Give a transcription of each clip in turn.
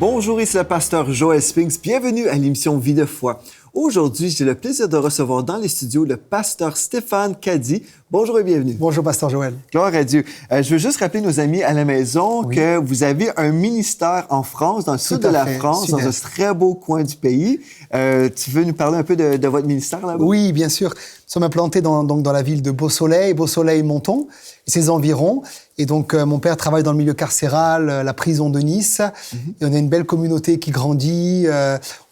Bonjour, ici le pasteur Joel Spinks. Bienvenue à l'émission Vie de foi. Aujourd'hui, j'ai le plaisir de recevoir dans les studios le pasteur Stéphane Caddy. Bonjour et bienvenue. Bonjour, pasteur Joël. Gloire à Dieu. Je veux juste rappeler nos amis à la maison que vous avez un ministère en France, dans le sud de la France, dans un très beau coin du pays. Tu veux nous parler un peu de votre ministère là-bas? Oui, bien sûr. Nous sommes implantés dans la ville de Beausoleil-Monton et ses environs. Et donc, mon père travaille dans le milieu carcéral, la prison de Nice. Et on a une belle communauté qui grandit.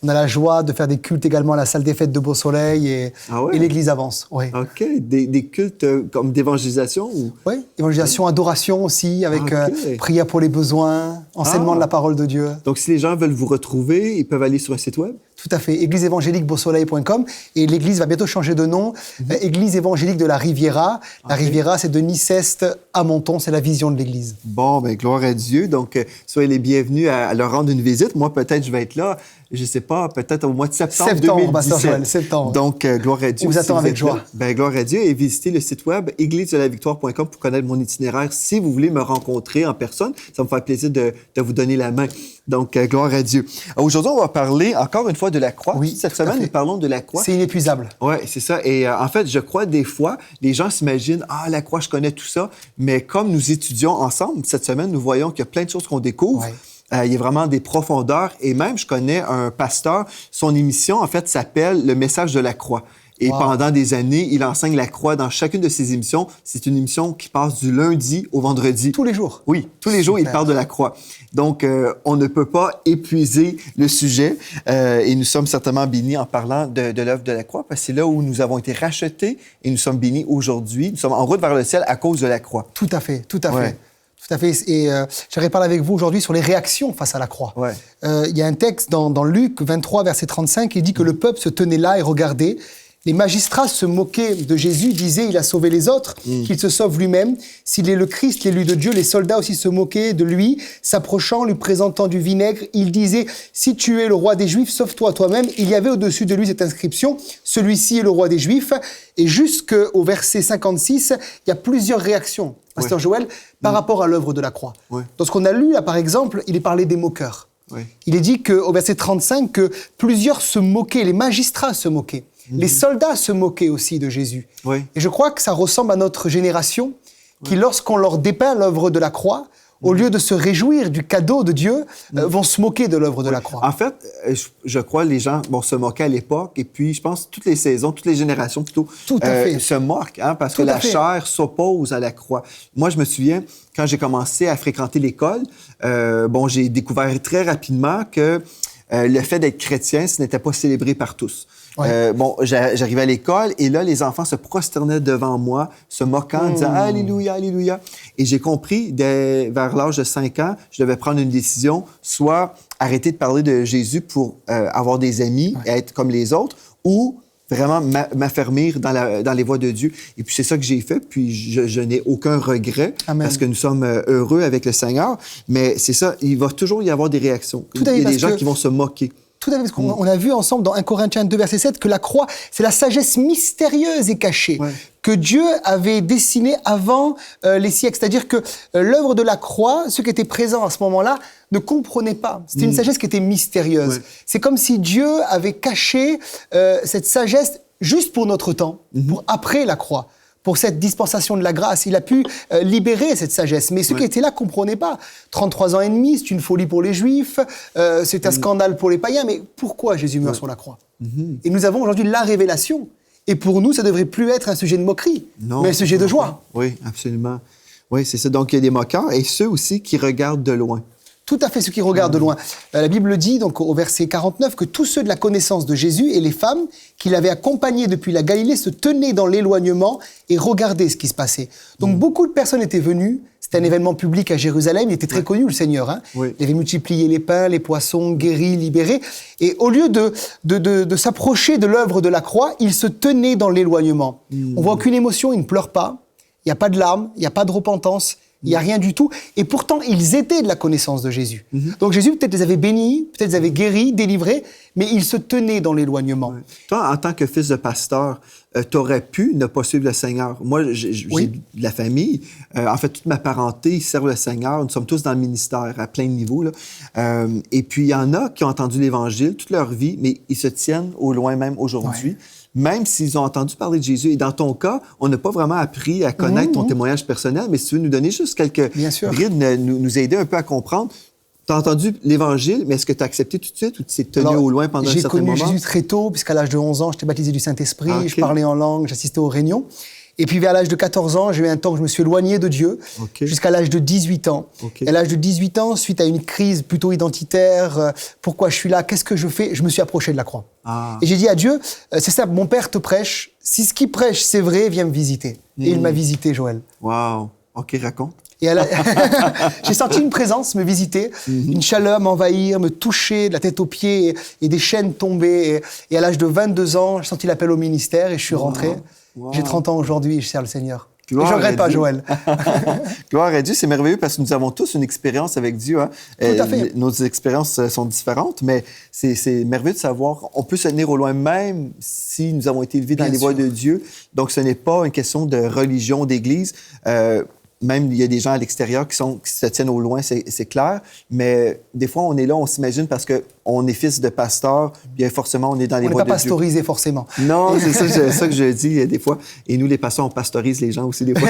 On a la joie de faire des cultes également à la salle des fêtes de Beausoleil et l'église avance. Oui. OK. Des cultes comme d'évangélisation? Ou... Oui, évangélisation, adoration aussi, avec prière pour les besoins, enseignement de la parole de Dieu. Donc, si les gens veulent vous retrouver, ils peuvent aller sur un site web? Tout à fait, église-évangélique-beausoleil.com. Et l'église va bientôt changer de nom, Église évangélique de la Riviera. La Riviera, c'est de Nice-Est à Monton, c'est la vision de l'église. Bon, bien, gloire à Dieu. Donc, soyez les bienvenus à leur rendre une visite. Moi, peut-être, je vais être là, je ne sais pas, peut-être au mois de septembre 2017. Septembre. Donc, gloire à Dieu. On vous attend avec joie. Bien, gloire à Dieu. Et visitez le site web églisedelavictoire.com pour connaître mon itinéraire. Si vous voulez me rencontrer en personne, ça me fait plaisir de vous donner la main. Donc, gloire à Dieu. Aujourd'hui, on va parler encore une fois de la croix. Oui, cette semaine, nous parlons de la croix. C'est inépuisable. Oui, c'est ça. Et en fait, je crois des fois, les gens s'imaginent « Ah, la croix, je connais tout ça ». Mais comme nous étudions ensemble, cette semaine, nous voyons qu'il y a plein de choses qu'on découvre. Ouais. Il y a vraiment des profondeurs. Et même, je connais un pasteur, son émission, en fait, s'appelle « Le message de la croix ». Et pendant des années, il enseigne la croix dans chacune de ses émissions. C'est une émission qui passe du lundi au vendredi. Tous les jours? Oui, tous les jours, il parle de la croix. Donc, on ne peut pas épuiser le sujet. Et nous sommes certainement bénis en parlant de l'œuvre de la croix, parce que c'est là où nous avons été rachetés et nous sommes bénis aujourd'hui. Nous sommes en route vers le ciel à cause de la croix. Tout à fait, tout à fait. Tout à fait. Et j'aimerais parler avec vous aujourd'hui sur les réactions face à la croix. Ouais. Il y a un texte dans Luc 23, verset 35, qui dit que le peuple se tenait là et regardait. Les magistrats se moquaient de Jésus, disaient « Il a sauvé les autres, qu'il se sauve lui-même. S'il est le Christ, l'élu de Dieu. » Les soldats aussi se moquaient de lui, s'approchant, lui présentant du vinaigre. Il disait « Si tu es le roi des Juifs, sauve-toi toi-même. » Il y avait au-dessus de lui cette inscription « Celui-ci est le roi des Juifs. » Et jusqu'au verset 56, il y a plusieurs réactions, pasteur Joël, par rapport à l'œuvre de la croix. Dans ce qu'on a lu, là, par exemple, il est parlé des moqueurs. Il est dit qu'au verset 35, que plusieurs se moquaient, les magistrats se moquaient. Les soldats se moquaient aussi de Jésus. Et je crois que ça ressemble à notre génération qui, lorsqu'on leur dépeint l'œuvre de la croix, au lieu de se réjouir du cadeau de Dieu, vont se moquer de l'œuvre de la croix. En fait, je crois que les gens se moquaient à l'époque, et puis je pense que toutes les saisons, toutes les générations plutôt, se moquent, parce que la chair s'oppose à la croix. Moi, je me souviens, quand j'ai commencé à fréquenter l'école, j'ai découvert très rapidement que le fait d'être chrétien, ce n'était pas célébré par tous. J'arrivais à l'école et là, les enfants se prosternaient devant moi, se moquant, disant « Alléluia, Alléluia ». Et j'ai compris, vers l'âge de 5 ans, je devais prendre une décision, soit arrêter de parler de Jésus pour avoir des amis et être comme les autres, ou vraiment m'affermir dans les voies de Dieu. Et puis c'est ça que j'ai fait, puis je n'ai aucun regret, parce que nous sommes heureux avec le Seigneur. Mais c'est ça, il va toujours y avoir des réactions. Il y a des gens qui vont se moquer. Tout à fait, parce qu'on a vu ensemble dans 1 Corinthiens 2, verset 7, que la croix, c'est la sagesse mystérieuse et cachée que Dieu avait dessinée avant les siècles. C'est-à-dire que l'œuvre de la croix, ceux qui étaient présents à ce moment-là, ne comprenaient pas. C'était une sagesse qui était mystérieuse. C'est comme si Dieu avait caché cette sagesse juste pour notre temps, pour après la croix. Pour cette dispensation de la grâce, il a pu libérer cette sagesse. Mais ceux qui étaient là ne comprenaient pas. 33 ans et demi, c'est une folie pour les Juifs, c'est un scandale pour les païens. Mais pourquoi Jésus meurt sur la croix? Et nous avons aujourd'hui la révélation. Et pour nous, ça ne devrait plus être un sujet de moquerie, mais un sujet de joie. Oui, absolument. Oui, c'est ça. Donc, il y a des moqueurs et ceux aussi qui regardent de loin. Tout à fait, ceux qui regardent de loin. La Bible dit, donc, au verset 49, que tous ceux de la connaissance de Jésus et les femmes qui l'avaient accompagné depuis la Galilée se tenaient dans l'éloignement et regardaient ce qui se passait. Donc, beaucoup de personnes étaient venues. C'était un événement public à Jérusalem. Il était très connu, le Seigneur. Il avait multiplié les pains, les poissons, guéri, libéré. Et au lieu de s'approcher de l'œuvre de la croix, il se tenait dans l'éloignement. On voit aucune émotion, il ne pleure pas. Il n'y a pas de larmes, il n'y a pas de repentance. Il n'y a rien du tout. Et pourtant, ils étaient de la connaissance de Jésus. Donc Jésus peut-être les avait bénis, peut-être les avait guéris, délivrés, mais ils se tenaient dans l'éloignement. Ouais. Toi, en tant que fils de pasteur, tu aurais pu ne pas suivre le Seigneur. Moi, j'ai de la famille. En fait, toute ma parenté servent le Seigneur. Nous sommes tous dans le ministère à plein de niveaux, là. Et puis, il y en a qui ont entendu l'Évangile toute leur vie, mais ils se tiennent au loin même aujourd'hui. Même s'ils ont entendu parler de Jésus. Et dans ton cas, on n'a pas vraiment appris à connaître ton témoignage personnel, mais si tu veux nous donner juste quelques brides, nous aider un peu à comprendre. Tu as entendu l'Évangile, mais est-ce que tu as accepté tout de suite ou tu t'es tenu au loin pendant un certain moment? J'ai connu Jésus très tôt, puisqu'à l'âge de 11 ans, j'étais baptisé du Saint-Esprit, je parlais en langue, j'assistais aux réunions. Et puis vers l'âge de 14 ans, j'ai eu un temps où je me suis éloigné de Dieu, jusqu'à l'âge de 18 ans. Et à l'âge de 18 ans, suite à une crise plutôt identitaire, pourquoi je suis là, qu'est-ce que je fais, je me suis approché de la croix. Et j'ai dit à Dieu, c'est ça, mon père te prêche, si ce qu'il prêche c'est vrai, viens me visiter. Et il m'a visité, Joël. Wow, OK, raconte. Et j'ai senti une présence me visiter, une chaleur m'envahir, me toucher de la tête aux pieds et des chaînes tomber. Et à l'âge de 22 ans, j'ai senti l'appel au ministère et je suis rentré. J'ai 30 ans aujourd'hui et je sers le Seigneur. Et je ne regrette pas, Joël. Gloire à Dieu, c'est merveilleux parce que nous avons tous une expérience avec Dieu. Hein. Tout à fait. Nos expériences sont différentes, mais c'est merveilleux de savoir on peut se tenir au loin même si nous avons été élevés dans les voies de Dieu. Donc, ce n'est pas une question de religion, d'Église. Même, il y a des gens à l'extérieur qui se tiennent au loin, c'est clair. Mais des fois, on est là, on s'imagine parce qu'on est fils de pasteur, bien forcément, on est dans les voies de Dieu. On n'est pas pastorisé, forcément. Non, c'est ça que je dis des fois. Et nous, les pasteurs, on pastorise les gens aussi des fois.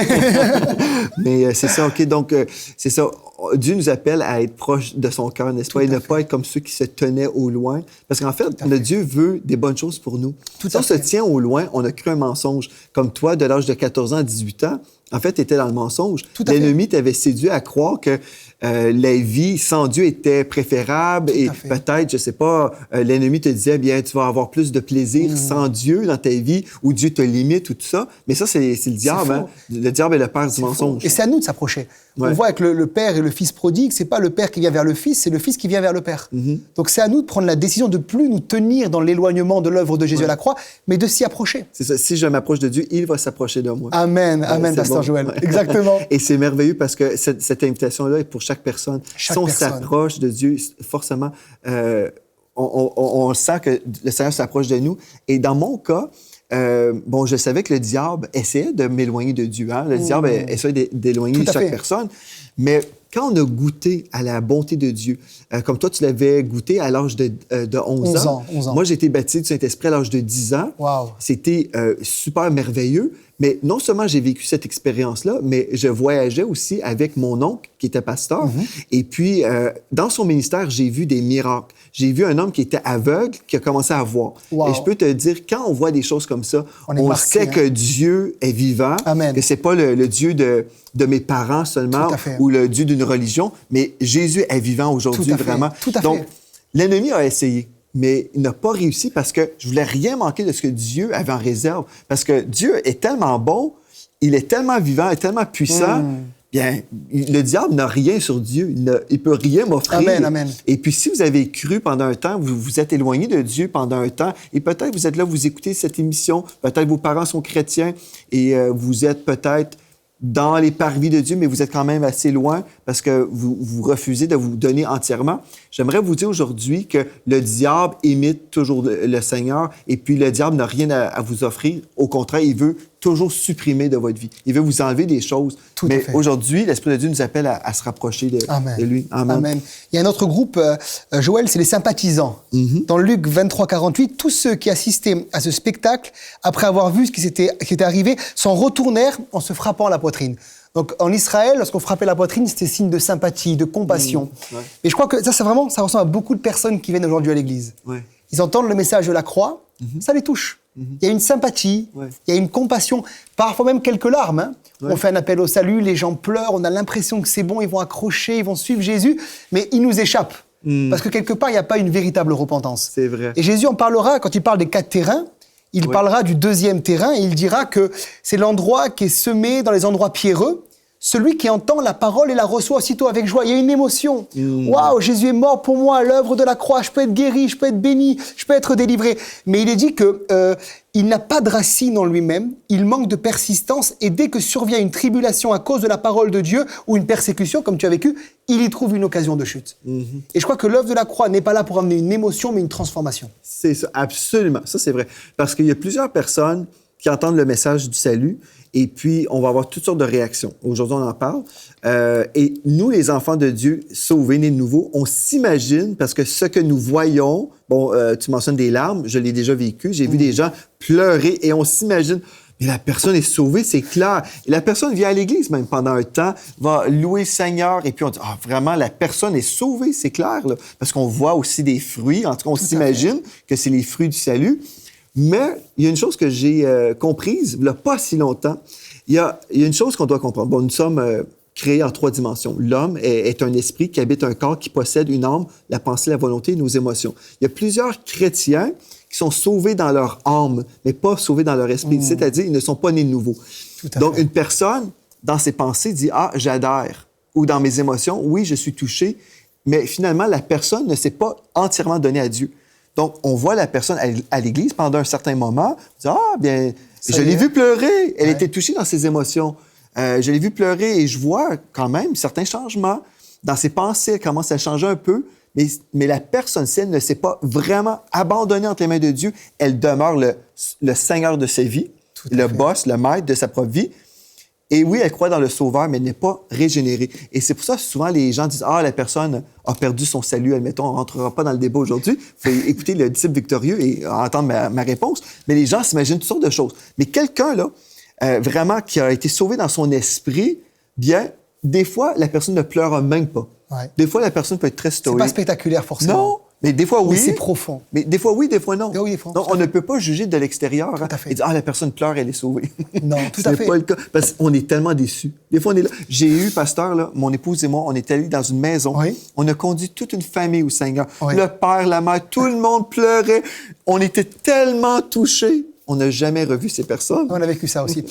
Mais c'est ça, OK. Donc, c'est ça. Dieu nous appelle à être proche de son cœur, n'est-ce pas? Et ne pas être comme ceux qui se tenaient au loin. Parce qu'en fait, notre Dieu veut des bonnes choses pour nous. Si on se tient au loin, on a cru un mensonge. Comme toi, de l'âge de 14 ans à 18 ans, en fait, tu étais dans le mensonge. L'ennemi t'avait séduit à croire que la vie sans Dieu était préférable et peut-être, je sais pas, l'ennemi te disait, bien, tu vas avoir plus de plaisir sans Dieu dans ta vie ou Dieu te limite ou tout ça. Mais ça, c'est le diable. Hein? Le diable est le père du mensonge. Et c'est à nous de s'approcher. On voit avec le père et le fils prodigue, c'est pas le père qui vient vers le fils, c'est le fils qui vient vers le père. Donc c'est à nous de prendre la décision de plus nous tenir dans l'éloignement de l'œuvre de Jésus à la croix, mais de s'y approcher. C'est ça. Si je m'approche de Dieu, il va s'approcher de moi. Amen, amen, pasteur Joël. Exactement. Et c'est merveilleux parce que cette invitation-là est pour chaque personne. Si on s'approche de Dieu, forcément, on sent que le Seigneur s'approche de nous. Et dans mon cas, je savais que le diable essayait de m'éloigner de Dieu. Hein? Le diable essayait d'éloigner chaque personne. Mais quand on a goûté à la bonté de Dieu, comme toi, tu l'avais goûté à l'âge de 11 ans. Moi, j'ai été baptisé du Saint-Esprit à l'âge de 10 ans. Wow. C'était super merveilleux. Mais non seulement j'ai vécu cette expérience-là, mais je voyageais aussi avec mon oncle qui était pasteur. Et puis, dans son ministère, j'ai vu des miracles. J'ai vu un homme qui était aveugle, qui a commencé à voir. Wow. Et je peux te dire, quand on voit des choses comme ça, on sait que Dieu est vivant, que c'est pas le Dieu de mes parents seulement ou le Dieu d'une religion, mais Jésus est vivant aujourd'hui, vraiment. Donc, l'ennemi a essayé. Mais il n'a pas réussi parce que je voulais rien manquer de ce que Dieu avait en réserve. Parce que Dieu est tellement bon, il est tellement vivant, il est tellement puissant, bien, le diable n'a rien sur Dieu. Il peut rien m'offrir. Amen, amen. Et puis, si vous avez cru pendant un temps, vous vous êtes éloigné de Dieu pendant un temps, et peut-être vous êtes là, vous écoutez cette émission, peut-être vos parents sont chrétiens, et vous êtes peut-être dans les parvis de Dieu, mais vous êtes quand même assez loin parce que vous refusez de vous donner entièrement. J'aimerais vous dire aujourd'hui que le diable imite toujours le Seigneur et puis le diable n'a rien à vous offrir. Au contraire, il veut toujours supprimer de votre vie. Il veut vous enlever des choses. Mais aujourd'hui, l'Esprit de Dieu nous appelle à se rapprocher de lui. Amen. Amen. Il y a un autre groupe, Joël, c'est les sympathisants. Dans Luc 23, 48, tous ceux qui assistaient à ce spectacle, après avoir vu ce qui était arrivé, s'en retournèrent en se frappant à la poitrine. Donc, en Israël, lorsqu'on frappait la poitrine, c'était signe de sympathie, de compassion. Et je crois que ça ressemble à beaucoup de personnes qui viennent aujourd'hui à l'Église. Ils entendent le message de la croix, ça les touche. Il y a une sympathie, il y a une compassion, parfois même quelques larmes. Hein. On fait un appel au salut, les gens pleurent, on a l'impression que c'est bon, ils vont accrocher, ils vont suivre Jésus, mais ils nous échappent. Parce que quelque part, il n'y a pas une véritable repentance. C'est vrai. Et Jésus en parlera, quand il parle des 4 terrains, il parlera du 2e terrain et il dira que c'est l'endroit qui est semé dans les endroits pierreux. celui qui entend la parole et la reçoit aussitôt avec joie. Il y a une émotion. Waouh, Jésus est mort pour moi, à l'œuvre de la croix, je peux être guéri, je peux être béni, je peux être délivré. Mais il est dit que il n'a pas de racine en lui-même, il manque de persistance, et dès que survient une tribulation à cause de la parole de Dieu, ou une persécution, comme tu as vécu, il y trouve une occasion de chute. Et je crois que l'œuvre de la croix n'est pas là pour amener une émotion, mais une transformation. C'est ça, absolument. Ça, c'est vrai. Parce qu'il y a plusieurs personnes qui entendent le message du salut, et puis on va avoir toutes sortes de réactions. Aujourd'hui, on en parle. Et nous, les enfants de Dieu, sauvés, nés de nouveau, on s'imagine, parce que ce que nous voyons, tu mentionnes des larmes, je l'ai déjà vécu, j'ai vu des gens pleurer, et on s'imagine, mais la personne est sauvée, c'est clair. Et la personne vient à l'église même pendant un temps, va louer le Seigneur, et puis on dit, vraiment, la personne est sauvée, c'est clair, là. Parce qu'on voit aussi des fruits, en tout cas, on s'imagine que c'est les fruits du salut. Mais il y a une chose que j'ai comprise, il n'y a pas si longtemps. Il y a une chose qu'on doit comprendre. Bon, nous sommes créés en 3 dimensions. L'homme est un esprit qui habite un corps, qui possède une âme, la pensée, la volonté et nos émotions. Il y a plusieurs chrétiens qui sont sauvés dans leur âme, mais pas sauvés dans leur esprit. C'est-à-dire, ils ne sont pas nés de nouveau. Donc, une personne, dans ses pensées, dit « Ah, j'adhère ». Ou dans mes émotions, « Oui, je suis touché ». Mais finalement, la personne ne s'est pas entièrement donnée à Dieu. Donc, on voit la personne à l'église pendant un certain moment, on dit, ah, bien, je l'ai vu pleurer. Elle était touchée dans ses émotions. Je l'ai vu pleurer et je vois quand même certains changements dans ses pensées. Elle commence à changer un peu. Mais la personne, si elle ne s'est pas vraiment abandonnée entre les mains de Dieu, elle demeure le Seigneur de sa vie, le boss, le maître de sa propre vie. Et oui, elle croit dans le Sauveur, mais elle n'est pas régénérée. Et c'est pour ça que souvent, les gens disent « Ah, la personne a perdu son salut. » Admettons, on ne rentrera pas dans le débat aujourd'hui. Il faut écouter le disciple victorieux et entendre ma réponse. Mais les gens s'imaginent toutes sortes de choses. Mais quelqu'un, là, vraiment, qui a été sauvé dans son esprit, bien, des fois, la personne ne pleure même pas. Ouais. Des fois, la personne peut être très stoïque. C'est pas spectaculaire, forcément. Non, mais des fois, oui. Mais c'est profond. Mais des fois, oui, des fois, non. Oui, des fois, donc, on ne peut pas juger de l'extérieur tout à fait. Et dire « Ah, la personne pleure, elle est sauvée. » Non, tout à fait. C'est pas le cas. Parce qu'on est tellement déçus. Des fois, on est là. J'ai eu, pasteur, là, mon épouse et moi, on est allés dans une maison. Oui. On a conduit toute une famille au Seigneur. Oui. Le père, la mère, tout le monde pleurait. On était tellement touchés. On n'a jamais revu ces personnes. On a vécu ça aussi.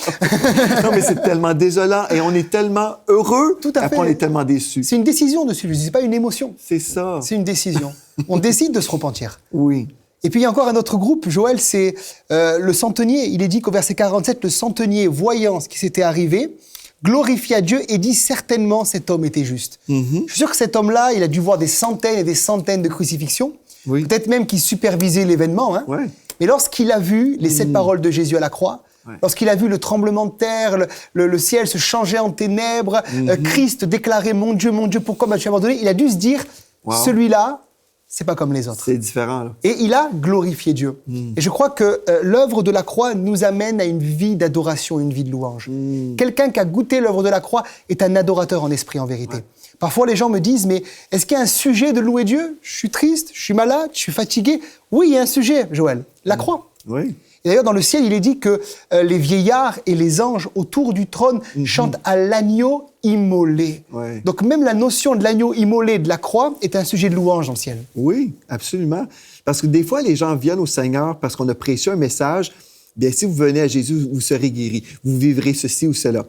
Non, mais c'est tellement désolant et on est tellement heureux. Tout à fait. Après, on est tellement déçus. C'est une décision de suivre. C'est pas une émotion. C'est ça. C'est une décision. On décide de se repentir. Oui. Et puis, il y a encore un autre groupe, Joël, c'est le centenier. Il est dit qu'au verset 47, le centenier, voyant ce qui s'était arrivé, glorifia Dieu et dit certainement cet homme était juste. Je suis sûr que cet homme-là, il a dû voir des centaines et des centaines de crucifixions. Oui. Peut-être même qu'il supervisait l'événement. Hein. Ouais. Mais lorsqu'il a vu les 7 paroles de Jésus à la croix, lorsqu'il a vu le tremblement de terre, le ciel se changer en ténèbres, Christ déclarer « Mon Dieu, pourquoi m'as-tu abandonné ?» Il a dû se dire « Celui-là, c'est pas comme les autres. » C'est différent, là. Et il a glorifié Dieu. Et je crois que l'œuvre de la croix nous amène à une vie d'adoration, une vie de louange. Quelqu'un qui a goûté l'œuvre de la croix est un adorateur en esprit, en vérité. Ouais. Parfois, les gens me disent, mais est-ce qu'il y a un sujet de louer Dieu? Je suis triste, je suis malade, je suis fatigué. Oui, il y a un sujet, Joël, la croix. Oui. Et d'ailleurs, dans le ciel, il est dit que les vieillards et les anges autour du trône chantent à l'agneau immolé. Ouais. Donc même la notion de l'agneau immolé de la croix est un sujet de louange dans le ciel. Oui, absolument. Parce que des fois, les gens viennent au Seigneur parce qu'on a prêché un message. Bien, si vous venez à Jésus, vous serez guéris. Vous vivrez ceci ou cela.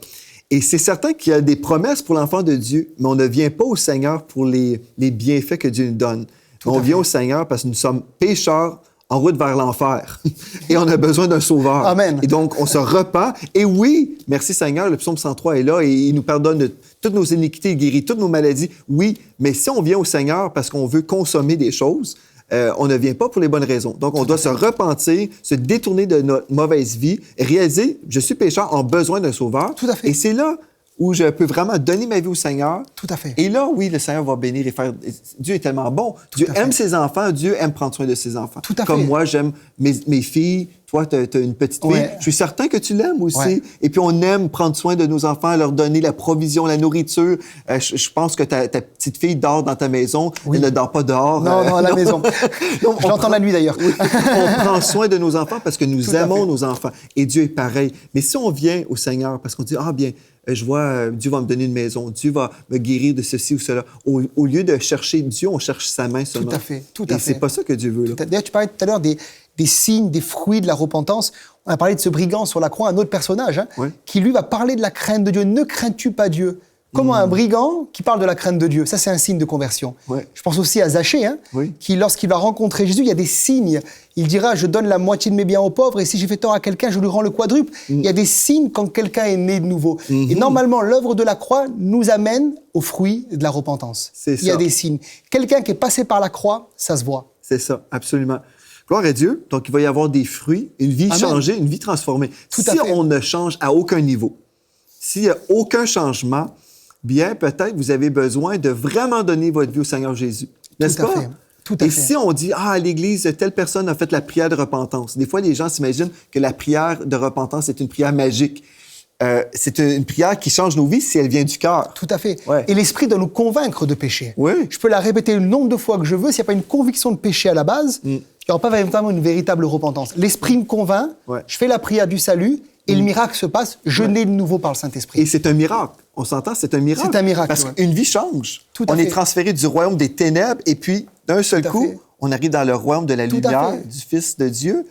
Et c'est certain qu'il y a des promesses pour l'enfant de Dieu, mais on ne vient pas au Seigneur pour les bienfaits que Dieu nous donne. On vient au Seigneur parce que nous sommes pécheurs en route vers l'enfer. Et on a besoin d'un sauveur. Amen. Et donc, on se repent. Et oui, merci Seigneur, le psaume 103 est là et il nous pardonne toutes nos iniquités, il guérit toutes nos maladies. Oui, mais si on vient au Seigneur parce qu'on veut consommer des choses, on ne vient pas pour les bonnes raisons. Donc, on doit se repentir, se détourner de notre mauvaise vie, réaliser, je suis pécheur, en besoin d'un sauveur. Tout à fait. Et c'est là où je peux vraiment donner ma vie au Seigneur. Tout à fait. Et là, oui, le Seigneur va bénir et faire... Dieu est tellement bon. Dieu aime ses enfants, Dieu aime prendre soin de ses enfants. Tout à fait. Comme moi, j'aime mes filles. Toi, tu as une petite fille. Je suis certain que tu l'aimes aussi. Ouais. Et puis, on aime prendre soin de nos enfants, leur donner la provision, la nourriture. Je pense que ta petite fille dort dans ta maison. Oui. Elle ne dort pas dehors. Non, à la maison. Donc, je l'entends la nuit, d'ailleurs. Oui. On prend soin de nos enfants parce que nous aimons nos enfants. Et Dieu est pareil. Mais si on vient au Seigneur parce qu'on dit, ah bien, je vois, Dieu va me donner une maison, Dieu va me guérir de ceci ou cela. Au lieu de chercher Dieu, on cherche sa main seulement. Tout à fait, tout à fait. Et c'est pas ça que Dieu veut. Là. D'ailleurs, tu parlais tout à l'heure des des signes, des fruits de la repentance. On a parlé de ce brigand sur la croix, un autre personnage, qui lui va parler de la crainte de Dieu. Ne crains-tu pas Dieu? Comment un brigand qui parle de la crainte de Dieu? Ça, c'est un signe de conversion. Je pense aussi à Zachée, qui, lorsqu'il va rencontrer Jésus, il y a des signes. Il dira, je donne la moitié de mes biens aux pauvres, et si j'ai fait tort à quelqu'un, je lui rends le quadruple. Il y a des signes quand quelqu'un est né de nouveau. Et normalement, l'œuvre de la croix nous amène au fruit de la repentance. Il y a des signes. Quelqu'un qui est passé par la croix, ça se voit. C'est ça, absolument. Gloire à Dieu. Donc, il va y avoir des fruits, une vie changée, une vie transformée. Si on ne change à aucun niveau, s'il n'y a aucun changement, bien, peut-être vous avez besoin de vraiment donner votre vie au Seigneur Jésus. N'est-ce pas? Tout à fait. Si on dit, à l'église, telle personne a fait la prière de repentance, des fois, les gens s'imaginent que la prière de repentance est une prière magique. C'est une prière qui change nos vies si elle vient du cœur. Tout à fait. Et l'Esprit doit nous convaincre de péché. Oui. Je peux la répéter le nombre de fois que je veux. S'il n'y a pas une conviction de péché à la base, il n'y aura pas véritablement une véritable repentance. L'Esprit me convainc, je fais la prière du salut, et le miracle se passe, je nais de nouveau par le Saint-Esprit. Et c'est un miracle. On s'entend, c'est un miracle. C'est un miracle. Parce qu'une vie change. On est transféré du royaume des ténèbres, et puis, d'un seul coup, on arrive dans le royaume de la lumière, du Fils de Dieu.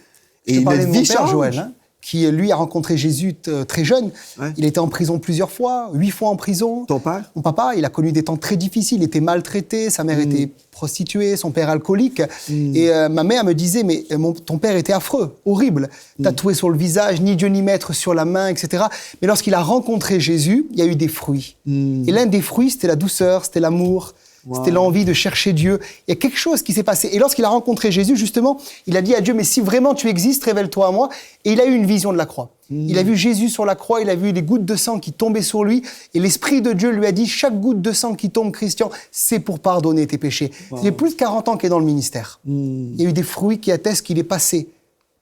Et notre vie change. Joël, qui, lui, a rencontré Jésus très jeune. Il a été en prison plusieurs fois, 8 fois en prison. Ton père? Mon papa, il a connu des temps très difficiles. Il était maltraité, sa mère était prostituée, son père alcoolique. Et ma mère me disait, mais ton père était affreux, horrible, tatoué sur le visage, ni Dieu ni maître sur la main, etc. Mais lorsqu'il a rencontré Jésus, il y a eu des fruits. Et l'un des fruits, c'était la douceur, c'était l'amour. C'était l'envie de chercher Dieu. Il y a quelque chose qui s'est passé. Et lorsqu'il a rencontré Jésus, justement, il a dit à Dieu, mais si vraiment tu existes, révèle-toi à moi. Et il a eu une vision de la croix. Il a vu Jésus sur la croix, il a vu des gouttes de sang qui tombaient sur lui. Et l'Esprit de Dieu lui a dit, chaque goutte de sang qui tombe, Christian, c'est pour pardonner tes péchés. Il y a plus de 40 ans qu'il est dans le ministère. Il y a eu des fruits qui attestent qu'il est passé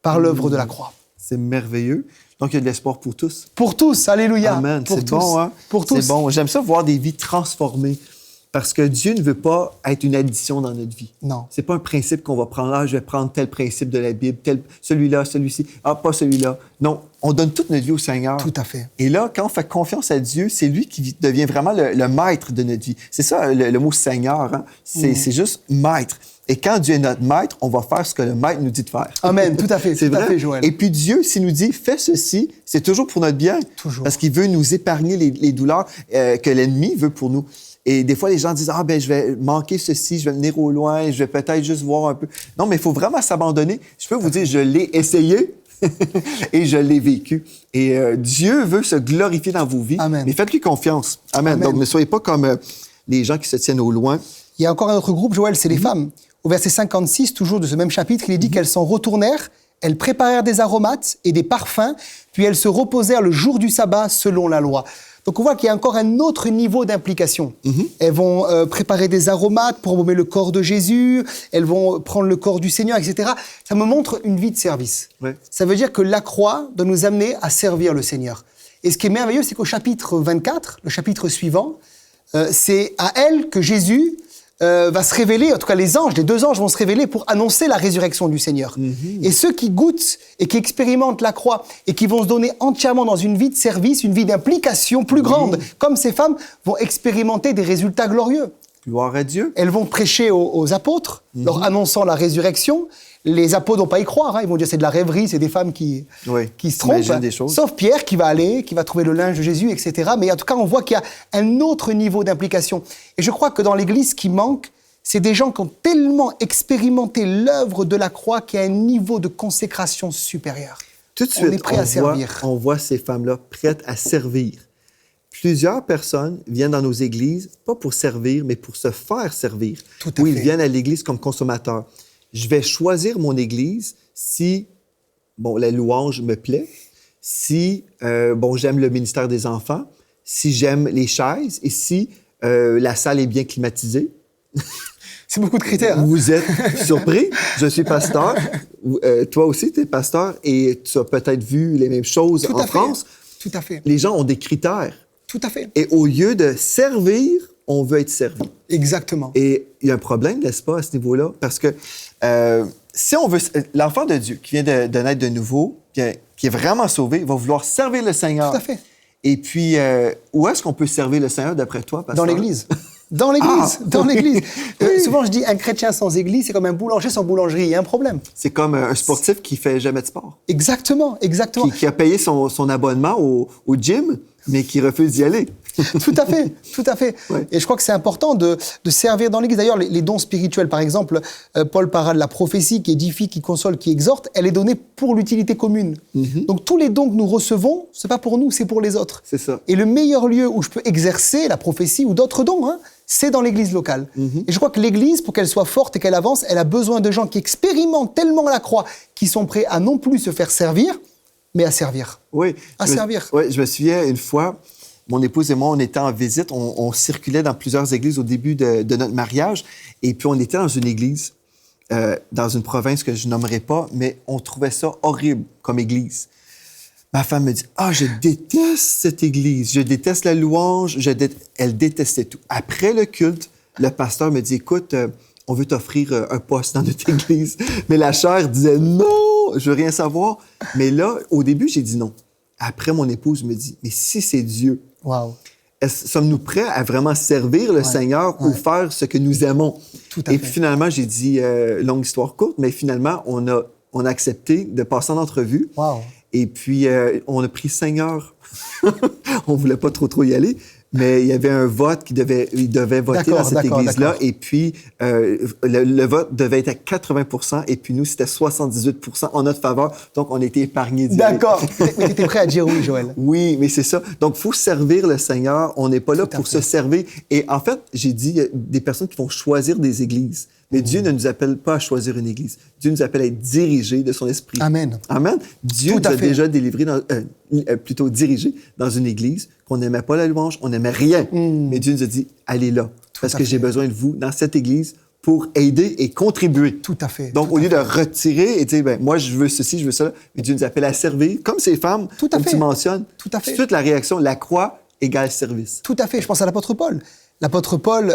par l'œuvre de la croix. C'est merveilleux. Donc, il y a de l'espoir pour tous. Pour tous, alléluia. Amen. C'est bon, hein? Pour tous. C'est bon. J'aime ça, voir des vies transformées. Parce que Dieu ne veut pas être une addition dans notre vie. Non. C'est pas un principe qu'on va prendre. Ah, je vais prendre tel principe de la Bible, celui-là, celui-ci. Ah, pas celui-là. Non, on donne toute notre vie au Seigneur. Tout à fait. Et là, quand on fait confiance à Dieu, c'est lui qui devient vraiment le maître de notre vie. C'est ça, le mot Seigneur. Hein? C'est juste maître. Et quand Dieu est notre maître, on va faire ce que le maître nous dit de faire. Amen, tout à fait. C'est vrai, à fait, Joël. Et puis Dieu, s'il nous dit, fais ceci, c'est toujours pour notre bien. Toujours. Parce qu'il veut nous épargner les douleurs que l'ennemi veut pour nous. Et des fois, les gens disent, ah, ben, je vais manquer ceci, je vais venir au loin, je vais peut-être juste voir un peu. Non, mais il faut vraiment s'abandonner. Je peux vous dire, je l'ai essayé et je l'ai vécu. Et Dieu veut se glorifier dans vos vies. Amen. Mais faites-lui confiance. Amen. Donc, ne soyez pas comme les gens qui se tiennent au loin. Il y a encore un autre groupe, Joël, c'est les femmes. Au verset 56, toujours de ce même chapitre, il est dit qu'elles s'en retournèrent, elles préparèrent des aromates et des parfums, puis elles se reposèrent le jour du sabbat selon la loi. Donc on voit qu'il y a encore un autre niveau d'implication. Elles vont préparer des aromates pour embaumer le corps de Jésus, elles vont prendre le corps du Seigneur, etc. Ça me montre une vie de service. Ça veut dire que la croix doit nous amener à servir le Seigneur. Et ce qui est merveilleux, c'est qu'au chapitre 24, le chapitre suivant, c'est à elles que Jésus va se révéler, en tout cas les deux anges vont se révéler pour annoncer la résurrection du Seigneur. Et ceux qui goûtent et qui expérimentent la croix et qui vont se donner entièrement dans une vie de service, une vie d'implication plus grande, comme ces femmes, vont expérimenter des résultats glorieux. Gloire à Dieu. Elles vont prêcher aux apôtres, leur annonçant la résurrection. Les apôtres vont pas y croire, hein. Ils vont dire c'est de la rêverie, c'est des femmes qui se trompent. Des choses. Sauf Pierre qui va aller, qui va trouver le linge de Jésus, etc. Mais en tout cas, on voit qu'il y a un autre niveau d'implication. Et je crois que dans l'Église, ce qui manque, c'est des gens qui ont tellement expérimenté l'œuvre de la croix qu'il y a un niveau de consécration supérieur. Tout de suite, on est prêt à servir. On voit ces femmes-là prêtes à servir. Plusieurs personnes viennent dans nos églises, pas pour servir, mais pour se faire servir. Tout à fait. Ils viennent à l'église comme consommateurs. Je vais choisir mon église si, la louange me plaît, si, j'aime le ministère des enfants, si j'aime les chaises et si la salle est bien climatisée. C'est beaucoup de critères. Hein? Vous êtes surpris? Je suis pasteur. Toi aussi, tu es pasteur et tu as peut-être vu les mêmes choses en France. Tout à fait. Les gens ont des critères. Tout à fait. Et au lieu de servir, on veut être servi. Exactement. Et il y a un problème, n'est-ce pas, à ce niveau-là? Parce que si on veut... L'enfant de Dieu qui vient de naître de nouveau, qui est vraiment sauvé, va vouloir servir le Seigneur. Tout à fait. Et puis, où est-ce qu'on peut servir le Seigneur, d'après toi, pasteur? Dans l'Église. Dans l'église, dans l'église. Souvent, je dis, un chrétien sans église, c'est comme un boulanger sans boulangerie. Il y a un problème. C'est comme un sportif qui fait jamais de sport. Exactement, exactement. Qui a payé son abonnement au gym, mais qui refuse d'y aller. Tout à fait, tout à fait. Ouais. Et je crois que c'est important de servir dans l'Église. D'ailleurs, les dons spirituels, par exemple, Paul parle de la prophétie qui édifie, qui console, qui exhorte, elle est donnée pour l'utilité commune. Donc tous les dons que nous recevons, c'est pas pour nous, c'est pour les autres. C'est ça. Et le meilleur lieu où je peux exercer la prophétie ou d'autres dons, c'est dans l'Église locale. Et je crois que l'Église, pour qu'elle soit forte et qu'elle avance, elle a besoin de gens qui expérimentent tellement la croix, qui sont prêts à non plus se faire servir, mais à servir. Oui. Servir. Oui, je me souviens une fois, mon épouse et moi, on était en visite, on circulait dans plusieurs églises au début de notre mariage, et puis on était dans une église, dans une province que je nommerai pas, mais on trouvait ça horrible comme église. Ma femme me dit « Ah, je déteste cette église, je déteste la louange, elle détestait tout. » Après le culte, le pasteur me dit « Écoute, on veut t'offrir un poste dans notre église. » Mais la chair disait « Non, je veux rien savoir. » Mais là, au début, j'ai dit non. Après, mon épouse me dit « Mais si c'est Dieu, Wow. sommes-nous prêts à vraiment servir le Seigneur ou faire ce que nous aimons? » Tout à fait. Puis finalement, j'ai dit, longue histoire courte, mais finalement, on a accepté de passer en entrevue. Wow. Et puis, on a pris Seigneur. On voulait pas trop y aller, mais il y avait un vote il devait voter dans cette église-là. Et puis, le vote devait être à 80 et puis nous, c'était 78 en notre faveur. Donc, on était épargnés d'y aller. D'accord. Mais tu étais prêt à dire oui, Joël. Oui, mais c'est ça. Donc, il faut servir le Seigneur. On n'est pas là pour se servir. Et en fait, j'ai dit, il y a des personnes qui vont choisir des églises. Mais Dieu ne nous appelle pas à choisir une église. Dieu nous appelle à être dirigés de son esprit. Amen. Amen. Dieu nous a déjà dirigés dans une église qu'on n'aimait pas la louange, on n'aimait rien. Mais Dieu nous a dit, allez là, parce que j'ai besoin de vous dans cette église pour aider et contribuer. Tout à fait. Donc, au lieu de retirer et dire, ben, moi, je veux ceci, je veux cela, mais Dieu nous appelle à servir, comme ces femmes, comme tu mentionnes. Tout à fait. Tout de suite, la réaction, la croix égale service. Tout à fait. Je pense à l'apôtre Paul. L'apôtre Paul,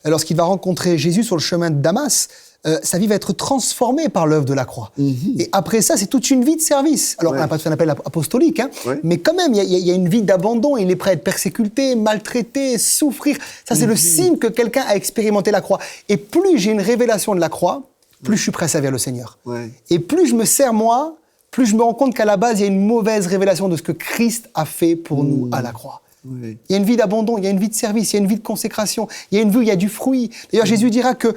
lorsqu'il va rencontrer Jésus sur le chemin de Damas, sa vie va être transformée par l'œuvre de la croix. Et après ça, c'est toute une vie de service. Alors, on n'a pas fait un appel apostolique, mais quand même, il y a une vie d'abandon. Il est prêt à être persécuté, maltraité, souffrir. Ça, c'est le signe que quelqu'un a expérimenté la croix. Et plus j'ai une révélation de la croix, plus je suis prêt à servir le Seigneur. Et plus je me sers moi, plus je me rends compte qu'à la base, il y a une mauvaise révélation de ce que Christ a fait pour nous à la croix. Il y a une vie d'abandon, il y a une vie de service, il y a une vie de consécration, il y a une vie où il y a du fruit. D'ailleurs, Jésus dira que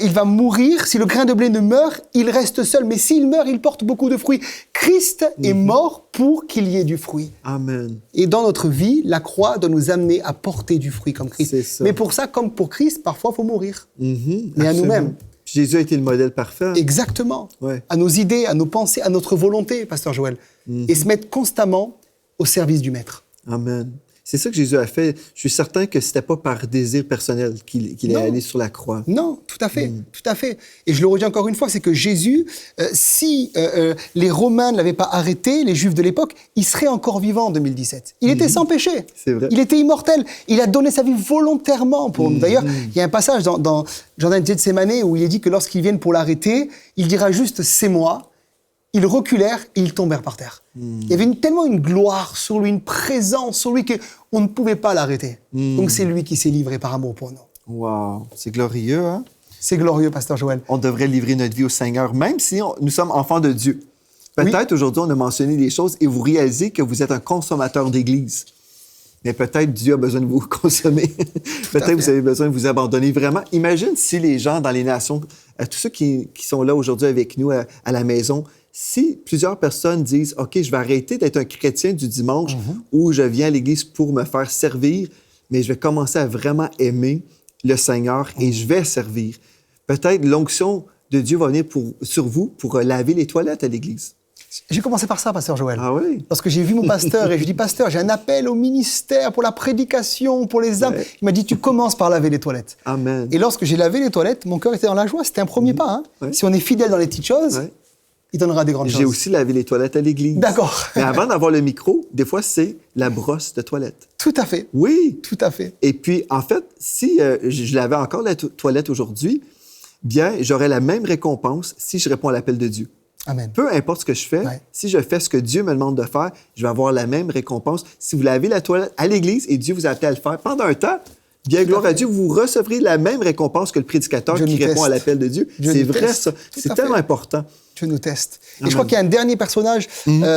il va mourir, si le grain de blé ne meurt, il reste seul, mais s'il meurt, il porte beaucoup de fruits. Christ est mort pour qu'il y ait du fruit. Amen. Et dans notre vie, la croix doit nous amener à porter du fruit comme Christ. Mais pour ça, comme pour Christ, parfois, il faut mourir. Mais à nous-mêmes. Jésus a été le modèle parfait. Exactement. À nos idées, à nos pensées, à notre volonté, Pasteur Joël. Et se mettre constamment au service du Maître. Amen. C'est ça que Jésus a fait. Je suis certain que c'était pas par désir personnel qu'il est allé sur la croix. Non, tout à fait, tout à fait. Et je le redis encore une fois, c'est que Jésus, si les Romains ne l'avaient pas arrêté, les Juifs de l'époque, il serait encore vivant en 2017. Il était sans péché. C'est vrai. Il était immortel. Il a donné sa vie volontairement pour nous. D'ailleurs, il y a un passage dans Jardin de Gethsémanée où il est dit que lorsqu'ils viennent pour l'arrêter, il dira juste « c'est moi ». Ils reculèrent et ils tombèrent par terre. Il y avait tellement une gloire sur lui, une présence sur lui qu'on ne pouvait pas l'arrêter. Donc c'est lui qui s'est livré par amour pour nous. Wow, c'est glorieux, hein? C'est glorieux, Pasteur Joël. On devrait livrer notre vie au Seigneur, même si nous sommes enfants de Dieu. Peut-être aujourd'hui, on a mentionné des choses et vous réalisez que vous êtes un consommateur d'Église. Mais peut-être Dieu a besoin de vous consommer. Peut-être vous avez besoin de vous abandonner. Vraiment, imagine si les gens dans les nations, tous ceux qui sont là aujourd'hui avec nous à la maison, si plusieurs personnes disent « OK, je vais arrêter d'être un chrétien du dimanche où je viens à l'Église pour me faire servir, mais je vais commencer à vraiment aimer le Seigneur et je vais servir. » Peut-être l'onction de Dieu va venir sur vous pour laver les toilettes à l'Église. J'ai commencé par ça, Pasteur Joël. Ah oui? Parce que j'ai vu mon pasteur et je lui ai dit « Pasteur, j'ai un appel au ministère pour la prédication, pour les âmes. » Il m'a dit « Tu commences par laver les toilettes. » Amen. Et lorsque j'ai lavé les toilettes, mon cœur était dans la joie. C'était un premier pas. Si on est fidèle dans les petites choses, il donnera des grandes choses. J'ai aussi lavé les toilettes à l'Église. D'accord. Mais avant d'avoir le micro, des fois, c'est la brosse de toilette. Tout à fait. Oui. Tout à fait. Et puis, en fait, si je lavais encore la toilette aujourd'hui, bien, j'aurais la même récompense si je réponds à l'appel de Dieu. Amen. Peu importe ce que je fais, si je fais ce que Dieu me demande de faire, je vais avoir la même récompense. Si vous lavez la toilette à l'Église et Dieu vous a appelé à le faire pendant un temps, Bien, gloire à Dieu, vous recevrez la même récompense que le prédicateur qui répond à l'appel de Dieu. C'est vrai, ça. C'est tellement important. Dieu nous teste. Et je crois qu'il y a un dernier personnage,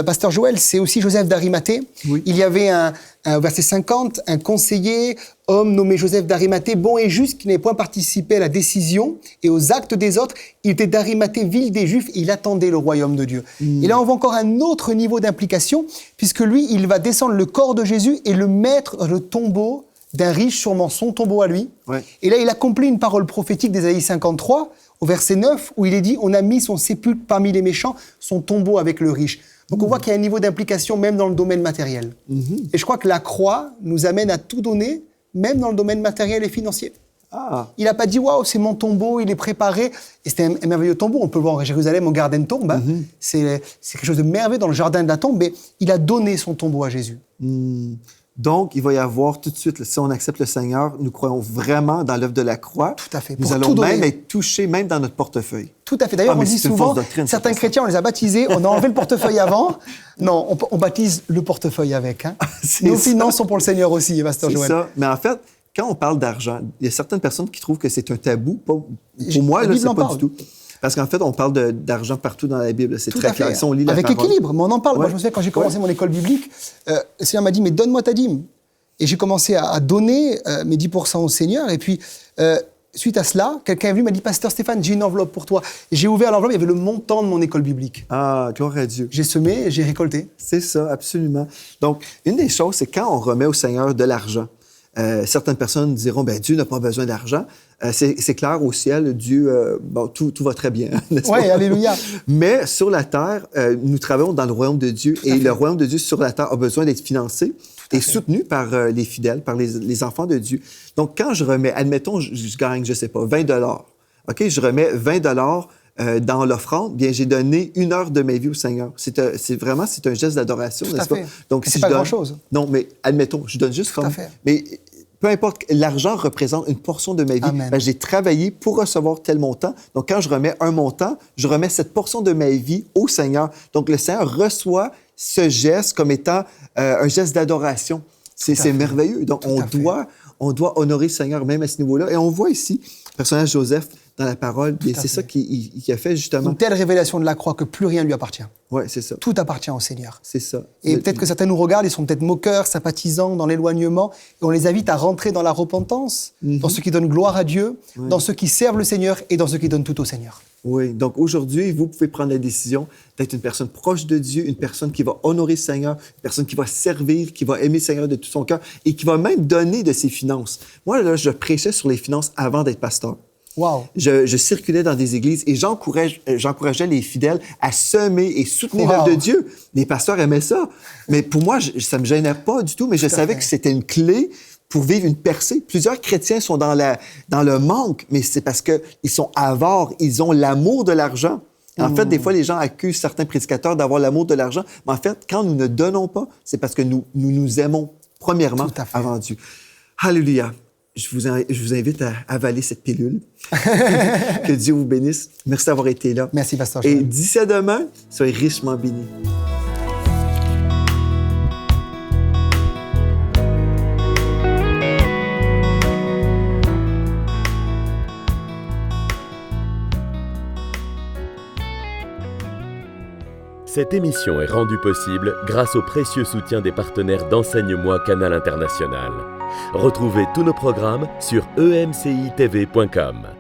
Pasteur Joël, c'est aussi Joseph d'Arimathée. Oui. Il y avait un verset 50, un conseiller, homme nommé Joseph d'Arimathée, bon et juste, qui n'avait point participé à la décision et aux actes des autres. Il était d'Arimathée, ville des Juifs, et il attendait le royaume de Dieu. Et là, on voit encore un autre niveau d'implication, puisque lui, il va descendre le corps de Jésus et le mettre dans le tombeau d'un riche, sûrement son tombeau à lui. Ouais. Et là, il accomplit une parole prophétique d'Ésaïe 53, au verset 9, où il est dit « On a mis son sépulcre parmi les méchants, son tombeau avec le riche ». Donc on voit qu'il y a un niveau d'implication même dans le domaine matériel. Et je crois que la croix nous amène à tout donner, même dans le domaine matériel et financier. Il n'a pas dit « Waouh, c'est mon tombeau, il est préparé ». Et c'était un merveilleux tombeau. On peut le voir à Jérusalem, au Garden Tomb. C'est quelque chose de merveilleux dans le jardin de la tombe. Mais il a donné son tombeau à Jésus. Donc, il va y avoir tout de suite, si on accepte le Seigneur, nous croyons vraiment dans l'œuvre de la croix. Tout à fait. Nous allons même être touchés, même dans notre portefeuille. Tout à fait. D'ailleurs, on dit souvent, certains chrétiens, on les a baptisés, on a enlevé le portefeuille avant. Non, on baptise le portefeuille avec. Hein. Nos finances sont pour le Seigneur aussi, Pasteur Joël. C'est ça. Mais en fait, quand on parle d'argent, il y a certaines personnes qui trouvent que c'est un tabou. Pour moi, là, c'est pas du tout. Parce qu'en fait, on parle d'argent partout dans la Bible. C'est très clair. Si on lit la parole. Avec équilibre, mais on en parle. Ouais. Moi, je me souviens, quand j'ai commencé mon école biblique, le Seigneur m'a dit, mais donne-moi ta dîme. Et j'ai commencé à donner mes 10% au Seigneur. Et puis, suite à cela, quelqu'un est venu, m'a dit, Pasteur Stéphane, j'ai une enveloppe pour toi. Et j'ai ouvert l'enveloppe, il y avait le montant de mon école biblique. Ah, gloire à Dieu. J'ai semé et j'ai récolté. C'est ça, absolument. Donc, une des choses, c'est quand on remet au Seigneur de l'argent. Certaines personnes diront, ben Dieu n'a pas besoin d'argent. C'est clair, au ciel, Dieu, tout va très bien, n'est-ce pas? Oui, alléluia. Mais sur la terre, nous travaillons dans le royaume de Dieu. Et le royaume de Dieu sur la terre a besoin d'être financé et soutenu par les fidèles, par les enfants de Dieu. Donc, quand je remets, admettons, je gagne, je sais pas, 20 $. OK, je remets 20 $ dans l'offrande, bien, j'ai donné 1 heure de ma vie au Seigneur. C'est un geste d'adoration, n'est-ce pas? Donc, c'est pas grand-chose. Non, mais admettons, je donne juste comme... Mais peu importe, l'argent représente une portion de ma vie. Ben, j'ai travaillé pour recevoir tel montant. Donc, quand je remets un montant, je remets cette portion de ma vie au Seigneur. Donc, le Seigneur reçoit ce geste comme étant un geste d'adoration. C'est merveilleux. Donc, on doit honorer le Seigneur même à ce niveau-là. Et on voit ici le personnage Joseph dans la parole. C'est ça qui a fait justement... Une telle révélation de la croix que plus rien ne lui appartient. Oui, c'est ça. Tout appartient au Seigneur. C'est ça. Et peut-être que certains nous regardent, ils sont peut-être moqueurs, sympathisants, dans l'éloignement, et on les invite à rentrer dans la repentance, dans ceux qui donnent gloire à Dieu, dans ceux qui servent le Seigneur et dans ceux qui donnent tout au Seigneur. Oui, donc aujourd'hui, vous pouvez prendre la décision d'être une personne proche de Dieu, une personne qui va honorer le Seigneur, une personne qui va servir, qui va aimer le Seigneur de tout son cœur et qui va même donner de ses finances. Moi, là, je prêchais sur les finances avant d'être pasteur. Wow. Je circulais dans des églises et j'encourageais les fidèles à semer et soutenir l'œuvre de Dieu. Les pasteurs aimaient ça. Mais pour moi, ça me gênait pas du tout, mais je savais que c'était une clé pour vivre une percée. Plusieurs chrétiens sont dans le manque, mais c'est parce qu'ils sont avares, ils ont l'amour de l'argent. En fait, des fois, les gens accusent certains prédicateurs d'avoir l'amour de l'argent, mais en fait, quand nous ne donnons pas, c'est parce que nous aimons premièrement avant Dieu. Alléluia. Je vous invite à avaler cette pilule. Que Dieu vous bénisse. Merci d'avoir été là. Merci, Pasteur. Et d'ici à demain, soyez richement bénis. Cette émission est rendue possible grâce au précieux soutien des partenaires d'Enseigne-moi Canal International. Retrouvez tous nos programmes sur emcitv.com.